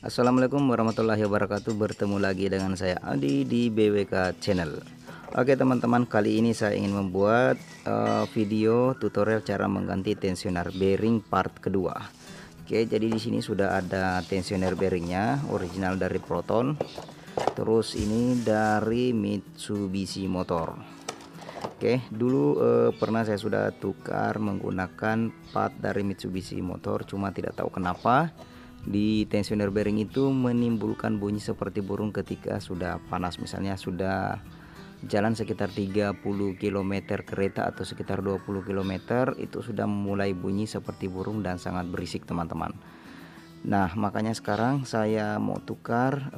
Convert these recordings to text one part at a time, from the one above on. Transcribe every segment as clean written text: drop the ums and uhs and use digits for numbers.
Assalamualaikum warahmatullahi wabarakatuh. Bertemu lagi dengan saya Adi di BWK Channel. Oke teman-teman, kali ini saya ingin membuat video tutorial cara mengganti tensioner bearing part kedua. Oke, jadi di sini sudah ada tensioner bearingnya, original dari Proton. Terus ini dari Mitsubishi Motor. Oke, dulu pernah saya sudah tukar menggunakan part dari Mitsubishi Motor, cuma tidak tahu kenapa di tensioner bearing itu menimbulkan bunyi seperti burung ketika sudah panas. Misalnya sudah jalan sekitar 30 km kereta atau sekitar 20 km, itu sudah mulai bunyi seperti burung dan sangat berisik teman-teman. Nah, makanya sekarang saya mau tukar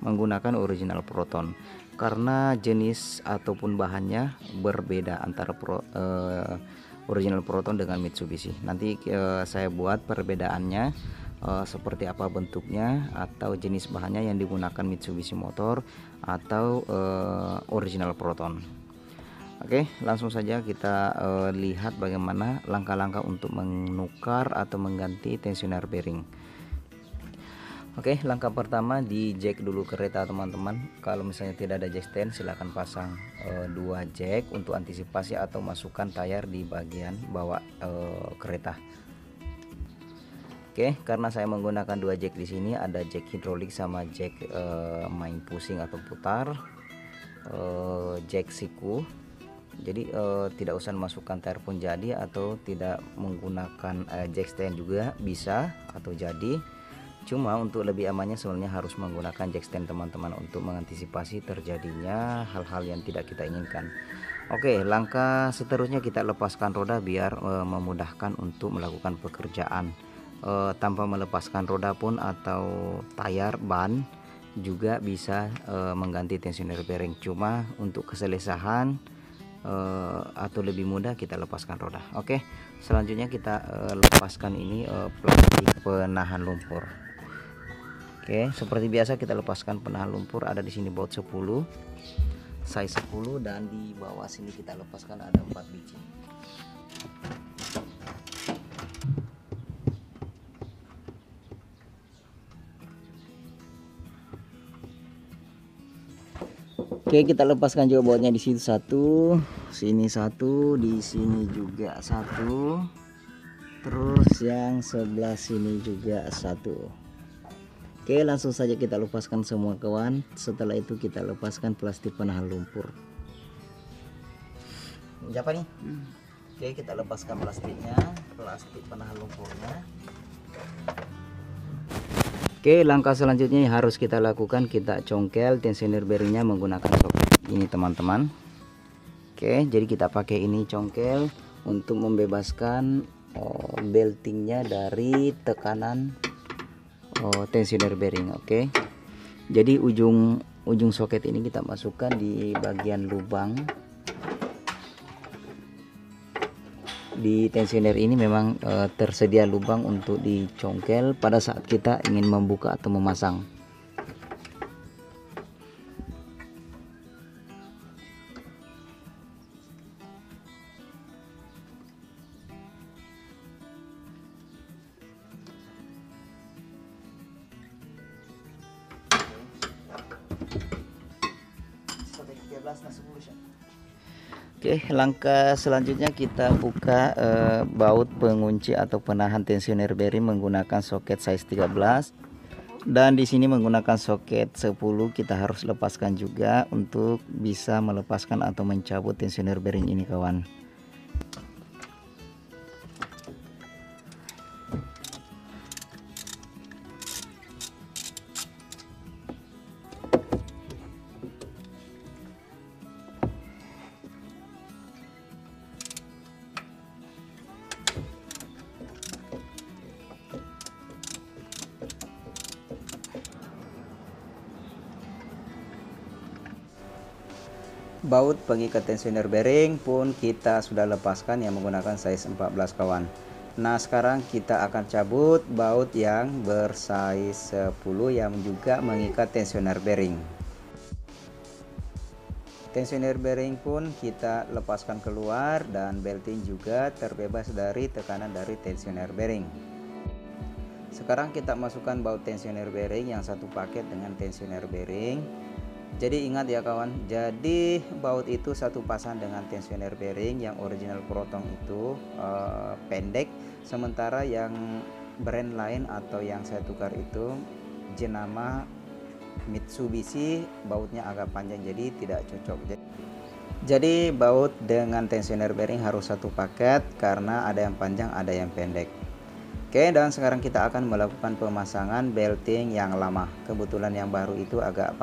menggunakan original Proton karena jenis ataupun bahannya berbeda antara original Proton dengan Mitsubishi. Nanti saya buat perbedaannya, seperti apa bentuknya atau jenis bahannya yang digunakan Mitsubishi Motor atau original Proton. Oke, langsung saja kita lihat bagaimana langkah-langkah untuk menukar atau mengganti tensioner bearing. Oke, langkah pertama di jack dulu kereta teman-teman. Kalau misalnya tidak ada jack stand, silahkan pasang 2 jack untuk antisipasi atau masukkan tayar di bagian bawah kereta. Oke, karena saya menggunakan 2 jack di sini, ada jack hidrolik sama jack main pusing atau putar, jack siku. Jadi tidak usah masukkan tayar pun jadi, atau tidak menggunakan jack stand juga bisa atau jadi. Cuma untuk lebih amannya sebenarnya harus menggunakan jack stand teman-teman, untuk mengantisipasi terjadinya hal-hal yang tidak kita inginkan. Oke, langkah seterusnya kita lepaskan roda biar memudahkan untuk melakukan pekerjaan. Tanpa melepaskan roda pun atau tayar ban juga bisa mengganti tensioner bearing. Cuma untuk keselesahan atau lebih mudah kita lepaskan roda. Oke, selanjutnya kita lepaskan ini plastik penahan lumpur. Oke, seperti biasa kita lepaskan penahan lumpur. Ada di sini baut 10, size 10, dan di bawah sini kita lepaskan ada 4 biji. Oke, kita lepaskan juga bautnya. Di situ satu, sini satu, di sini juga satu, terus yang sebelah sini juga satu. Oke, langsung saja kita lepaskan semua kawan. Setelah itu kita lepaskan plastik penahan lumpur. Siapa nih? Oke, kita lepaskan plastiknya, plastik penahan lumpurnya. Oke, langkah selanjutnya yang harus kita lakukan, kita congkel tensioner bearingnya menggunakan soket ini teman-teman. Oke, jadi kita pakai ini congkel untuk membebaskan beltingnya dari tekanan tensioner bearing. Oke, jadi ujung soket ini kita masukkan di bagian lubang. Di tensioner ini memang tersedia lubang untuk dicongkel pada saat kita ingin membuka atau memasang. Oke, langkah selanjutnya kita buka baut pengunci atau penahan tensioner bearing menggunakan soket size 13, dan di sini menggunakan soket 10. Kita harus lepaskan juga untuk bisa melepaskan atau mencabut tensioner bearing ini kawan. Baut pengikat tensioner bearing pun kita sudah lepaskan yang menggunakan size 14 kawan. Nah, sekarang kita akan cabut baut yang bersize 10 yang juga mengikat tensioner bearing. Tensioner bearing pun kita lepaskan keluar dan belting juga terbebas dari tekanan dari tensioner bearing. Sekarang kita masukkan baut tensioner bearing yang satu paket dengan tensioner bearing. Jadi ingat ya kawan, jadi baut itu satu pasang dengan tensioner bearing. Yang original Proton itu pendek, sementara yang brand lain atau yang saya tukar itu jenama Mitsubishi, bautnya agak panjang, jadi tidak cocok. Jadi baut dengan tensioner bearing harus satu paket karena ada yang panjang ada yang pendek. Oke, dan sekarang kita akan melakukan pemasangan belting yang lama. Kebetulan yang baru itu agak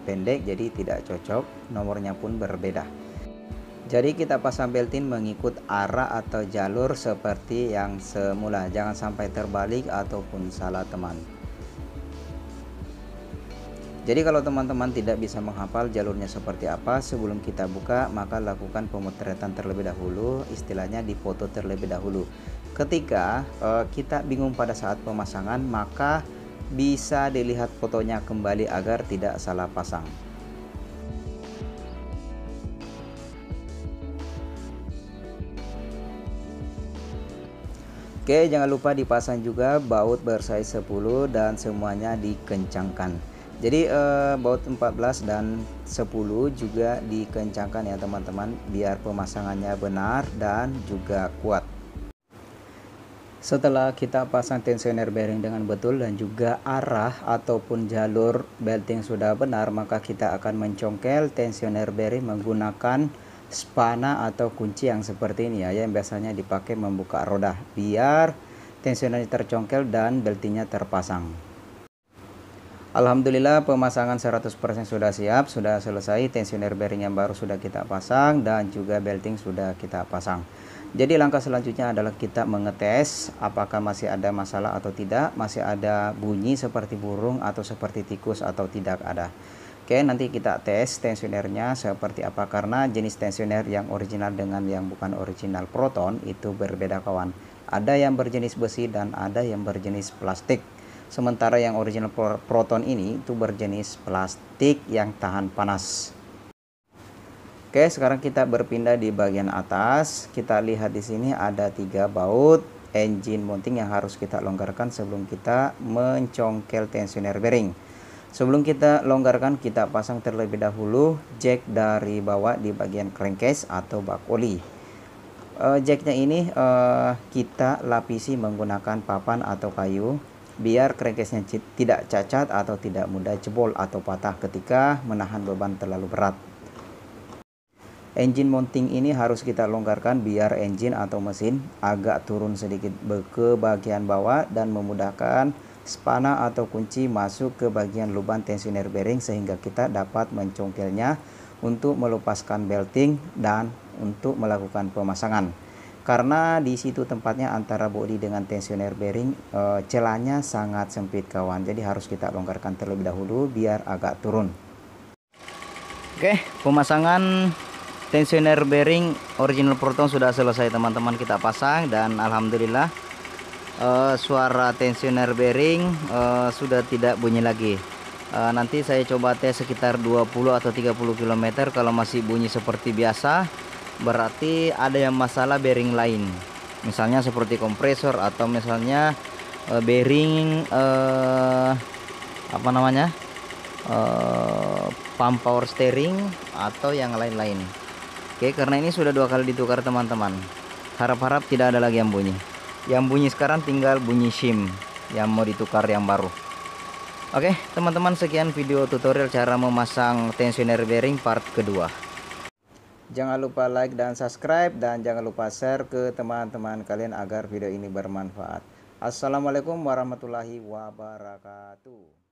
pendek, jadi tidak cocok, nomornya pun berbeda. Jadi kita pasang belting mengikut arah atau jalur seperti yang semula, jangan sampai terbalik ataupun salah teman. Jadi kalau teman-teman tidak bisa menghafal jalurnya seperti apa, sebelum kita buka maka lakukan pemotretan terlebih dahulu, istilahnya difoto terlebih dahulu. Ketika kita bingung pada saat pemasangan, maka bisa dilihat fotonya kembali agar tidak salah pasang. Oke, jangan lupa dipasang juga baut bersize 10 dan semuanya dikencangkan. Jadi baut 14 dan 10 juga dikencangkan ya teman-teman, biar pemasangannya benar dan juga kuat. Setelah kita pasang tensioner bearing dengan betul dan juga arah ataupun jalur belting sudah benar, maka kita akan mencongkel tensioner bearing menggunakan spana atau kunci yang seperti ini ya, yang biasanya dipakai membuka roda, biar tensioner tercongkel dan beltingnya terpasang. Alhamdulillah pemasangan 100% sudah siap, sudah selesai. Tensioner bearing yang baru sudah kita pasang dan juga belting sudah kita pasang. Jadi langkah selanjutnya adalah kita mengetes apakah masih ada masalah atau tidak, masih ada bunyi seperti burung atau seperti tikus atau tidak ada. Oke, nanti kita tes tensionernya seperti apa, karena jenis tensioner yang original dengan yang bukan original Proton itu berbeda kawan. Ada yang berjenis besi dan ada yang berjenis plastik. Sementara yang original Proton ini itu berjenis plastik yang tahan panas. Oke, sekarang kita berpindah di bagian atas. Kita lihat di sini ada 3 baut engine mounting yang harus kita longgarkan sebelum kita mencongkel tensioner bearing. Sebelum kita longgarkan, kita pasang terlebih dahulu jack dari bawah di bagian crankcase atau bak oli. Jacknya ini kita lapisi menggunakan papan atau kayu, biar crankcase-nya tidak cacat atau tidak mudah jebol atau patah ketika menahan beban terlalu berat. Engine mounting ini harus kita longgarkan biar engine atau mesin agak turun sedikit ke bagian bawah dan memudahkan spana atau kunci masuk ke bagian lubang tensioner bearing, sehingga kita dapat mencongkelnya untuk melepaskan belting dan untuk melakukan pemasangan. Karena di situ tempatnya antara bodi dengan tensioner bearing celahnya sangat sempit kawan, jadi harus kita longgarkan terlebih dahulu biar agak turun. Oke, pemasangan tensioner bearing original Proton sudah selesai teman-teman, kita pasang dan alhamdulillah suara tensioner bearing sudah tidak bunyi lagi. Nanti saya coba tes sekitar 20 atau 30 km, kalau masih bunyi seperti biasa berarti ada yang masalah bearing lain, misalnya seperti kompresor atau misalnya bearing pump power steering atau yang lain-lain. Oke, karena ini sudah 2 kali ditukar teman-teman, harap-harap tidak ada lagi yang bunyi. Yang bunyi sekarang tinggal bunyi shim yang mau ditukar yang baru. Oke teman-teman, sekian video tutorial cara memasang tensioner bearing part kedua. Jangan lupa like dan subscribe, dan jangan lupa share ke teman-teman kalian agar video ini bermanfaat. Assalamualaikum warahmatullahi wabarakatuh.